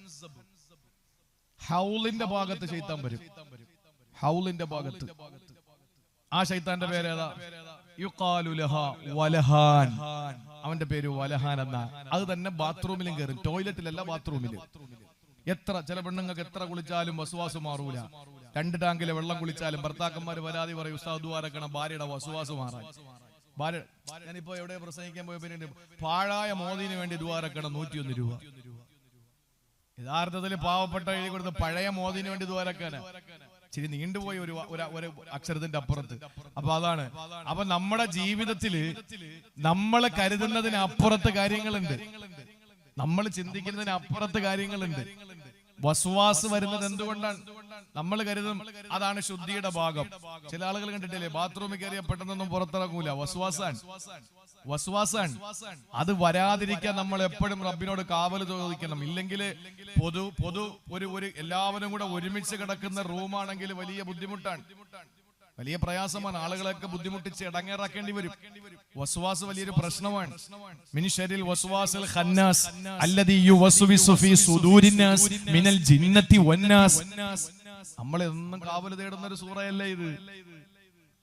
ഹൗലിന്റെ ഭാഗത്ത് ശൈത്താൻ വരും, ഹൗലിന്റെ ഭാഗത്ത്. ആ ശൈത്താന്റെ പേരേതാ? യുഖാലു ലഹാ വലഹാൻ. അവന്റെ പേര് വലഹാൻ എന്നാ. അത് തന്നെ ബാത്റൂമിലും കയറും, ടോയ്ലറ്റിലല്ല, ബാത്റൂമില്. ചില പെണ്ണുങ്ങൾക്ക് എത്ര കുളിച്ചാലും വസുവാസ് മാറൂല. 2 ടാങ്കിലെ വെള്ളം കുളിച്ചാലും ഭർത്താക്കന്മാര് പരാതി പറയും, ഉസ്താദ് ദുആരക്കണം ഭാര്യയുടെ വസുവാസ് മാറാൻ. ഞാനിപ്പോ എവിടെ പ്രസംഗിക്കാൻ പോയ പിന്നെ പാഴായ മോദിന് വേണ്ടി ദുആരക്കണം 101 രൂപ. യഥാർത്ഥത്തിൽ പാവപ്പെട്ട എഴുതി കൊടുത്ത പഴയ മോദിന് വേണ്ടി ദുആരക്കാനാ. ഇച്ചിരി നീണ്ടുപോയി ഒരു അക്ഷരത്തിന്റെ അപ്പുറത്ത്. അപ്പൊ അതാണ്. അപ്പൊ നമ്മുടെ ജീവിതത്തില് നമ്മൾ കരുതുന്നതിന് അപ്പുറത്ത് കാര്യങ്ങളുണ്ട്, നമ്മൾ ചിന്തിക്കുന്നതിന് അപ്പുറത്ത് കാര്യങ്ങളുണ്ട്. വസ്വാസ് വരുന്നത് എന്തുകൊണ്ടാണ്? നമ്മൾ കരുതും അതാണ് ശുദ്ധിയുടെ ഭാഗം. ചില ആളുകൾ കണ്ടിട്ടില്ലേ, ബാത്റൂമിൽ കയറിയ പെട്ടെന്നൊന്നും പുറത്തിറങ്ങൂല. വസ്വാസാൻ. അത് വരാതിരിക്കാൻ നമ്മൾ എപ്പോഴും റബ്ബിനോട് കാവല് ചോദിക്കണം. ഇല്ലെങ്കിൽ ഒരു എല്ലാവരും കൂടെ ഒരുമിച്ച് കിടക്കുന്ന റൂമാണെങ്കിൽ വലിയ ബുദ്ധിമുട്ടാണ്, വലിയ പ്രയാസമാണ്. ആളുകളൊക്കെ ബുദ്ധിമുട്ടിച്ച് ഇടങ്ങേറാക്കേണ്ടി വരും. വസ്വാസ് വലിയൊരു പ്രശ്നമാണ്. മിൻ ശർരിൽ വസ്വാസിൽ ഖന്നാസ് അല്ലദീ യുവസ്വിസു ഫീ സുദൂരിന്നാസ് മിനൽ ജിന്നത്തി വന്നാസ്. നമ്മൾ എന്നും കാവല് തേടുന്ന ഒരു സൂറയല്ലേ ഇത്?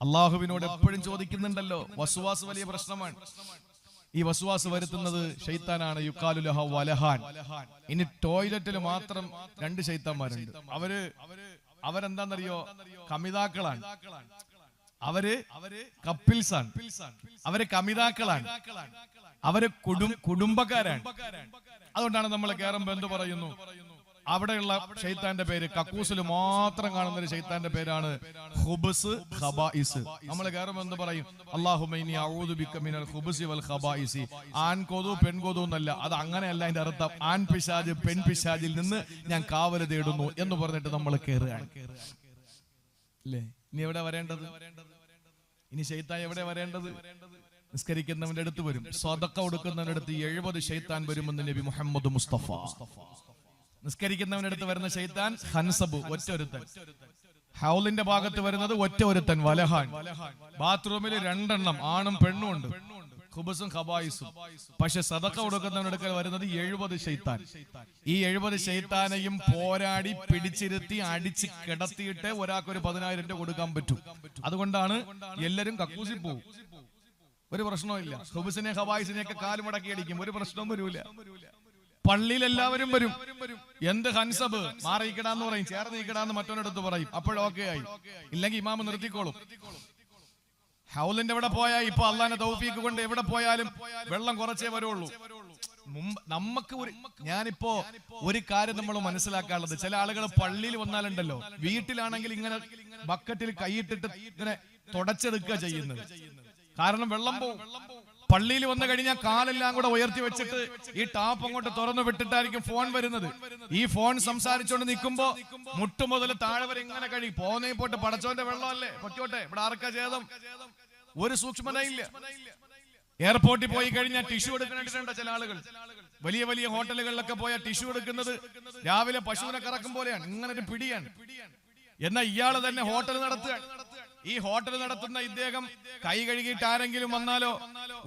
അള്ളാഹുവിനോട് എപ്പോഴും ചോദിക്കുന്നുണ്ടല്ലോ. വസ്വാസ് വലിയ പ്രശ്നമാണ്. ഈ വസ്വാസ് വരുത്തുന്നത് ശൈത്താനാണ്. യുക്കാലു ലഹ വലഹാൻ. ഇനി ടോയ്ലറ്റിൽ മാത്രം 2 ശൈത്താന്മാരുണ്ട്. അവരെന്താന്നറിയോ? കമിതാക്കളാണ്. അവര് കപ്പിൾസാണ്. അവര് കമിതാക്കളാണ്. അവര് കുടുംബക്കാരാണ്. അതുകൊണ്ടാണ് നമ്മൾ കയറുമ്പോ എന്ത് പറയുന്നു? അവിടെയുള്ള ശൈത്താന്റെ പേര്, കക്കൂസിൽ മാത്രം കാണുന്ന ഒരു ശൈത്താന്റെ പേരാണ് ഖുബ്സ് ഖബായിസ്. നമ്മൾ കയറുമ്പോൾ എന്ത് പറയും? അല്ലാഹുമ്മ ഇന്നി അഊദു ബിക മിനൽ ഖുബ്സി വൽ ഖബായിസി. ആൺകൊതു പെൺകൊതു എന്നല്ല, അത് അങ്ങനെയല്ല അതിന്റെ അർത്ഥം. ആൺ പിശാച് പെൺ പിശാചിൽ നിന്ന് ഞാൻ കാവല് തേടുന്നു എന്ന് പറഞ്ഞിട്ട് നമ്മൾ കയറുകയാണ് അല്ലേ? ഇനി എവിടെ വരേണ്ടത്? ഇനി ശൈത്താൻ എവിടെ വരേണ്ടത്? നിസ്കരിക്കുന്നവന്റെ അടുത്ത് വരും, സ്വതക്ക കൊടുക്കുന്നവന്റെ അടുത്ത് 70 ശൈത്താൻ വരുമെന്ന് നബി മുഹമ്മദ് മുസ്തഫ. നിസ്കരിക്കുന്നവന്റെ അടുത്ത് വരുന്ന ശൈത്താൻ ഹൻസബ്, ഒറ്റൊരുത്തൻ. ഹൗലിന്റെ ഭാഗത്ത് വരുന്നത് ഒറ്റൊരുത്തൻ, വലഹാൻ. ബാത്റൂമിൽ 2 എണ്ണം, ആണും പെണ്ണും ഉണ്ട്, ഖുബ്സും ഖബായിസും. പക്ഷെ സദഖ കൊടുക്കുന്നവനടുക്കൽ വരുന്നത് 70 ശൈത്താൻ. ഈ 70 ശൈത്താനെയും പോരാടി പിടിച്ചിരുത്തി അടിച്ച് കിടത്തിയിട്ട് ഒരാൾക്ക് ഒരു 10,000 രൂപ കൊടുക്കാൻ പറ്റും. അതുകൊണ്ടാണ് എല്ലാരും കക്കൂസിൽ പോകും. ഒരു പ്രശ്നവും. ഖുബ്സിനെ ഖബായിസിനെയൊക്കെ കാലുമടക്കി അടിക്കും, ഒരു പ്രശ്നവും വരൂല. പള്ളിയിൽ എല്ലാവരും വരും. എന്ത് ഹൻസബ്, മാറിയിക്കിടാന്ന് പറയും, ചേർന്നിക്കിടാന്ന് മറ്റൊരിടത്ത് പറയും. അപ്പോഴൊക്കെ ആയി. ഇല്ലെങ്കിൽ ഇമാമ് നിർത്തിക്കോളും. ഹൗലിന്റെ എവിടെ പോയാൽ ഇപ്പൊ അള്ളാന്റെ തൗഫീഖ് കൊണ്ട് എവിടെ പോയാലും വെള്ളം കുറച്ചേ വരുള്ളൂ. നമുക്ക് ഞാനിപ്പോ ഒരു കാര്യം നമ്മൾ മനസ്സിലാക്കാനുള്ളത്, ചില ആളുകൾ പള്ളിയിൽ വന്നാലുണ്ടല്ലോ, വീട്ടിലാണെങ്കിൽ ഇങ്ങനെ ബക്കറ്റിൽ കൈയിട്ടിട്ട് ഇങ്ങനെ തുടച്ചെടുക്കുക ചെയ്യുന്നത്. കാരണം വെള്ളം പോവും. പള്ളിയിൽ വന്നു കഴിഞ്ഞാൽ കാലെല്ലാം കൂടെ ഉയർത്തി വെച്ചിട്ട് ഈ ടാപ്പ് അങ്ങോട്ട് തുറന്നു വിട്ടിട്ടായിരിക്കും ഫോൺ വരുന്നത്. ഈ ഫോൺ സംസാരിച്ചോണ്ട് നിൽക്കുമ്പോ മുട്ടു മുതൽ താഴെ വരെ ഇങ്ങനെ കഴിയും. പോന്നേ പോട്ട് പടച്ചോന്റെ വെള്ളമല്ലേ, പൊക്കോട്ടെ, ഇവിടെ ആർക്കാ ഛേദം? ഒരു സൂക്ഷ്മതയില്ല. എയർപോർട്ടിൽ പോയി കഴിഞ്ഞാൽ ടിഷ്യൂ എടുക്കുന്നുണ്ട് ചില ആളുകൾ. വലിയ വലിയ ഹോട്ടലുകളിലൊക്കെ പോയാൽ ടിഷ്യൂ എടുക്കുന്നത് രാവിലെ പശുവിനെ കറക്കും പോലെയാണ്, ഇങ്ങനെ ഒരു പിടിയാണ്. എന്നാൽ ഇയാള് തന്നെ ഹോട്ടൽ നടത്തുകയാണ്. ഈ ഹോട്ടൽ നടത്തുന്ന ഇദ്ദേഹം കൈ കഴുകിയിട്ട് ആരെങ്കിലും വന്നാലോ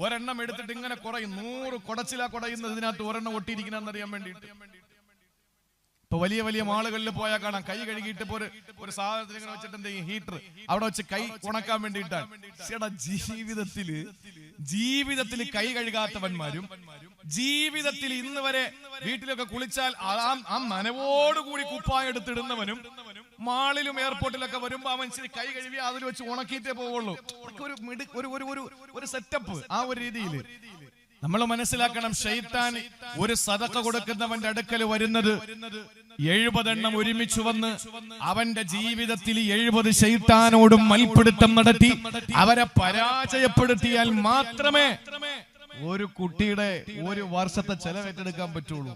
ഒരെണ്ണം എടുത്തിട്ട് ഇങ്ങനെ കുറയും. 100 കുടച്ചിലാ കുടയുന്നത്, ഇതിനകത്ത് ഒരെണ്ണം ഒട്ടിയിരിക്കണമെന്നറിയാൻ വേണ്ടിയിട്ട്. ഇപ്പൊ വലിയ വലിയ മാളുകളിൽ പോയാൽ കാണാം, കൈ കഴുകിയിട്ട് ഒരു സാധനത്തിൽ ഇങ്ങനെ വെച്ചിട്ട് എന്ത് ചെയ്യും? ഹീറ്റർ അവിടെ വെച്ച് കൈ ഉണക്കാൻ വേണ്ടിയിട്ടാണ്. ജീവിതത്തിൽ കൈ കഴുകാത്തവന്മാരും ജീവിതത്തിൽ ഇന്ന് വരെ വീട്ടിലൊക്കെ കുളിച്ചാൽ ആ നനവോടുകൂടി കുപ്പായം എടുത്തിടുന്നവനും മാളിലും എയർപോർട്ടിലൊക്കെ വരുമ്പോ ആ മനുഷ്യന് കൈ കഴുകി അതിൽ വെച്ച് ഉണക്കിയിട്ടേ പോവുള്ളൂ. ഒരു സെറ്റപ്പ്. ആ ഒരു രീതിയിൽ നമ്മൾ മനസ്സിലാക്കണം, ശൈത്താൻ ഒരു സദഖ കൊടുക്കുന്നവന്റെ അടുക്കൽ വരുന്നത് 70 എണ്ണം ഒരുമിച്ച് വന്ന് അവന്റെ ജീവിതത്തിൽ 70 ശൈത്താനോടും മൽപ്പിടുത്തം നടത്തി അവരെ പരാജയപ്പെടുത്തിയാൽ മാത്രമേ ഒരു കുട്ടിയുടെ ഒരു വർഷത്തെ ചെലവേറ്റെടുക്കാൻ പറ്റുള്ളൂ.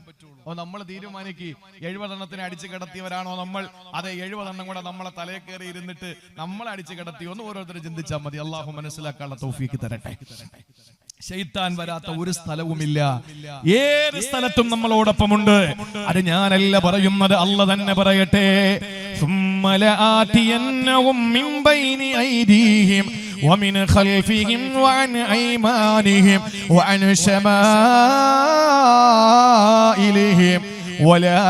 നമ്മൾ തീരുമാനിക്ക് 70 എണ്ണത്തിന് അടിച്ചു കിടത്തിയവരാണോ നമ്മൾ? അതെ, 70 എണ്ണം കൂടെ നമ്മളെ തലയിൽ കയറി ഇരുന്നിട്ട് നമ്മളെ അടിച്ചു കിടത്തിയോ എന്ന് ഓരോരുത്തരും ചിന്തിച്ചാൽ മതി. അള്ളാഹു മനസ്സിലാക്കാനുള്ള തൗഫീഖ് തരട്ടെ. ശൈത്താൻ വരാത്ത ഒരു സ്ഥലവുമില്ല. ഏത് സ്ഥലത്തും നമ്മളോടൊപ്പമുണ്ട്. അത് ഞാനല്ല പറയുന്നത്, അല്ല തന്നെ പറയട്ടെ. ثم لآتينهم من بين أيديهم ومن خلفهم وعن أيمانهم وعن شمائلهم ولا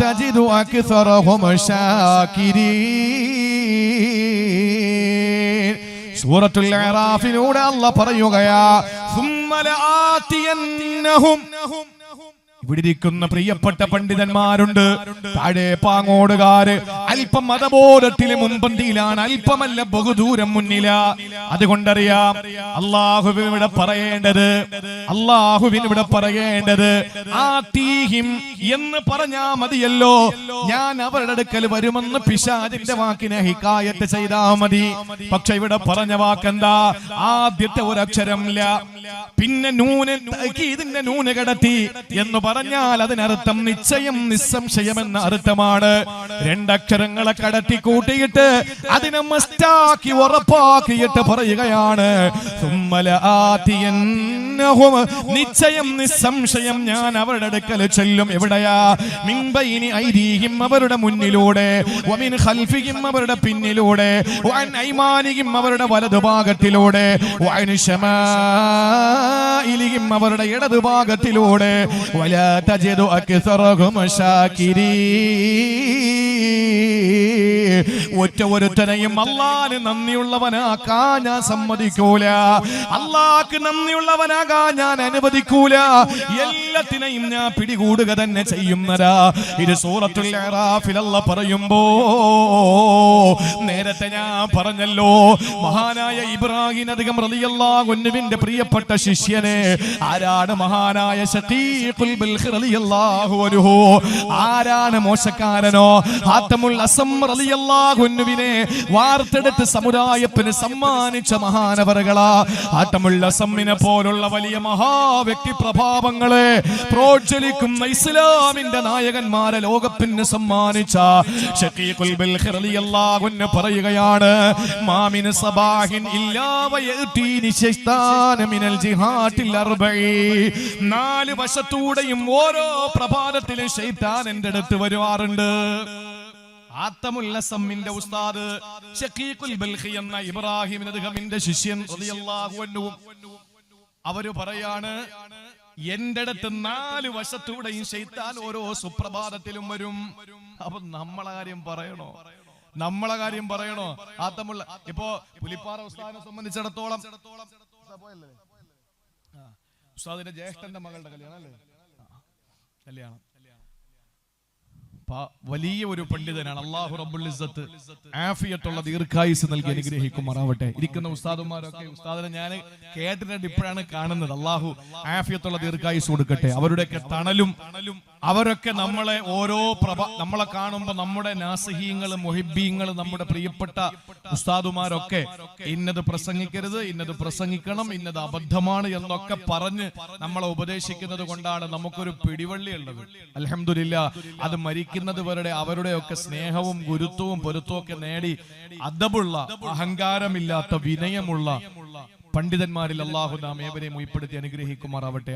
تجد أكثرهم شاكرين. സൂറത്തുൽ അറാഫിലൂടെ അല്ലാഹ് പറയുകയാ, ثم لآتينهم. ഇവിടെ ഇരിക്കുന്ന പ്രിയപ്പെട്ട പണ്ഡിതന്മാരുണ്ട്, താഴെ പാങ്ങോടുകാര്. അല്പം മതബോധത്തിലെ മുൻപന്തിയിലാണ്, അല്പമല്ല ബഹുദൂരം മുന്നില. അതുകൊണ്ടറിയാം അള്ളാഹുവിനിവിടെ പറയേണ്ടത് ആതീഹിം എന്ന് പറഞ്ഞാ മതിയല്ലോ. ഞാൻ അവരുടെ അടുക്കൽ വരുമെന്ന് പിശാചിന്റെ വാക്കിനെ ഹിക്കായത്ത് ചെയ്താ മതി. പക്ഷെ ഇവിടെ പറഞ്ഞ വാക്കെന്താ? ആദ്യത്തെ ഒരക്ഷരം ല, പിന്നെ ഇതിന്റെ നൂന് കടത്തി എന്ന് പറഞ്ഞാൽ അതിനർത്ഥം നിശ്ചയം, നിസ്സംശയം എന്ന അർത്ഥമാണ്. 2 അക്ഷരങ്ങളെ കടത്തി കൂട്ടിയിട്ട് അതിനെ മസ്റ്റാക്കി ഉറപ്പാക്കിയിട്ട് പറയുകയാണ്, നിശ്ചയം നിസ്സംശയം ഞാൻ അവരുടെ അടുക്കൽ ചെല്ലും. എവിടെയാ? മിൻ ബൈനി ഐദീഹിം, അവരുടെ മുന്നിലൂടെ, വമിൻ ഖൽഫിഹിം, അവരുടെ പിന്നിലൂടെ, വഅൻ ഐമാനിഹിം, അവരുടെ വലതുഭാഗത്തിലൂടെ, വഅൻ ശമാഇലിഹിം, അവരുടെ ഇടതുഭാഗത്തിലൂടെ. വലാ തജിദു അക്സറഹും ശാകിരീൻ. ഒറ്റ ഒരുത്തനെയും അള്ളാന് നന്ദിയുള്ളവനാക്കാൻ ഞാൻ സമ്മതിക്കൂല. അള്ളാഹ്ക്ക് നന്ദിയുള്ളവനാകാൻ ഞാൻ അനുവദിക്കൂല. എല്ലാത്തിനെയും ഞാൻ പിടികൂടുക തന്നെ ചെയ്യുന്നതാ. ഇത് സൂറത്തുൽ അറാഫിൽ അല്ലാഹ് പറയുമ്പോ നേരത്തെ ഞാൻ പറഞ്ഞല്ലോ, മഹാനായ ഇബ്രാഹിം അധികം റളിയല്ലാഹു അൻഹുവിന്റെ പ്രിയപ്പെട്ട ശിഷ്യനെ ആരാണ്? മഹാനായ ശഖീഖുൽ ബൽഖ് റളിയല്ലാഹു അൻഹു. ആരാണ് മോശക്കാരനോ? ഹാത്തമുൽ അസം റളിയല്ലാഹു അൻഹുവിനെ വാർത്തെടുത്ത് സമുദായത്തിന് സമ്മാനിച്ച മഹാനവറുകളാ. ഹാത്തമുൽ അസമ്മിനെ പോലുള്ള വലിയ മഹാവ്യക്തി പ്രഭാവങ്ങളെ പ്രോജ്വലിക്കുന്ന ഇസ്ലാമിന്റെ നായകന്മാരെ ലോകത്തിന് സമ്മാനിച്ച ശഖീഖുൽ ബൽഖ് റളിയല്ലാഹു അൻഹു പറയുകയാണ്, മാമിൻ സബാഹിൻ ഇല്ലാ വയതീനി ശൈത്താന മിനൽ ജിഹാത്തിൽ അർബഈ. 4 വശത്തൂടെയും ഓരോ പ്രഭാതത്തിലും ശൈത്താൻ എൻ്റെ അടുത്ത് വരുവാറുണ്ട്. ആത്തമുൽ അസമ്മിന്റെ ഉസ്താദ് ശഖീഖുൽ ബൽഖി എന്ന ഇബ്രാഹിം അദ്ഹമിന്റെ ശിഷ്യൻ റളിയല്ലാഹു അൻഹു അവര് പറയാണ്, എന്റെ അടുത്ത് 4 വശത്തൂടെയും ശൈത്താൻ ഓരോ സുപ്രഭാതത്തിലും വരും. അപ്പൊ നമ്മളെ കാര്യം പറയണോ? ആത്തമുള്ള ഇപ്പോ പുലിപ്പാറ ഉസ്താദിനെ സംബന്ധിച്ചിടത്തോളം ഉസ്താദിന്റെ ജ്യേഷ്ഠന്റെ മകളുടെ കല്യാണം വലിയ ഒരു പണ്ഡിതനാണ്. അല്ലാഹു റബ്ബുൽ ഇസ്സത്ത് ആഫിയത്തുള്ള ദീർഘായുസ് നൽകി അനുഗ്രഹിക്കുമാറാവട്ടെ. ഇരിക്കുന്ന ഉസ്താദുമാരൊക്കെ, ഉസ്താദിനെ ഞാൻ കേട്ടിട്ട് ഇപ്പോഴാണ് കാണുന്നത്. അല്ലാഹു ആഫിയത്തുള്ള ദീർഘായുസ് കൊടുക്കട്ടെ. അവരുടെയൊക്കെ തണലും അവരൊക്കെ നമ്മളെ നമ്മളെ കാണുമ്പോൾ നമ്മുടെ നാസിഹീങ്ങളും മുഹിബ്ബീങ്ങളും നമ്മുടെ പ്രിയപ്പെട്ട ഉസ്താദുമാരൊക്കെ ഇന്നത് പ്രസംഗിക്കരുത്, ഇന്നത് പ്രസംഗിക്കണം, ഇന്നത് അബദ്ധമാണ് എന്നൊക്കെ പറഞ്ഞ് നമ്മളെ ഉപദേശിക്കുന്നത് കൊണ്ടാണ് നമുക്കൊരു പിടിവള്ളി ഉള്ളത്. അൽഹംദുലില്ലാ, അത് മരിക്കുന്നത് വരെ അവരുടെയൊക്കെ സ്നേഹവും ഗുരുത്വവും പൊരുത്തവും ഒക്കെ നേടി അദബുള്ള, അഹങ്കാരമില്ലാത്ത, വിനയമുള്ള പണ്ഡിതന്മാരിൽ അല്ലാഹു നാം ഏവരെയും ഉൾപ്പെടുത്തി അനുഗ്രഹിക്കുമാറാവട്ടെ.